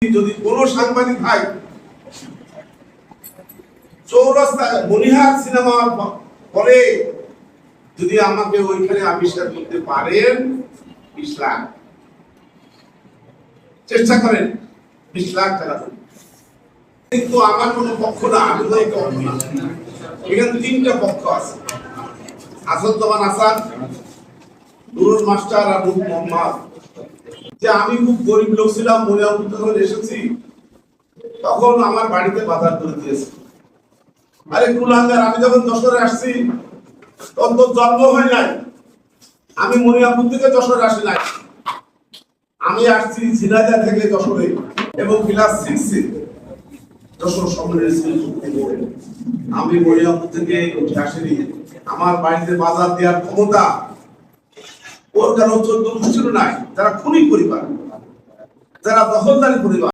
যদি কোনো সাংবাদিক ভাই চৌরাস্তায় মনিহার সিনেমার পরে যদি আমাকে ওইখানে আবিষ্কার করতে পারেন 20 লাখ চেষ্টা করেন, 20 লাখ টাকা কিন্তু আমার কোনো পক্ষ না, আমি এখানে 3টা পক্ষ আছে, আসাদুজ্জামান আসাদ, নুরুল মাস্টার আর রূপ মোহাম্মদ। যে আমি খুব গরিব লোক ছিলাম, মনিয়াপুর যখন এসেছি তখন আমার বাড়িতে বাজার করে দিয়েছে। আরে কুলাঙ্গার, আমি যখন যশোরে আসছি তখন তো জন্ম হয় নাই, আমি মনিয়াপুর থেকে যশোরে আসি নাই, আমি আসছি ঝিনাইদহ থেকে যশোরে এবং ক্লাস 6-এ যশোর সম্মেলনের স্কুলে ভর্তি করে। আমি মনিয়াপুর থেকে উঠে আসিনি, আমার বাড়িতে বাজার দেওয়ার ক্ষমতা ওর কারণ 14 বছর নাই। যারা খুনি পরিবার, যারা দখলদারি পরিবার,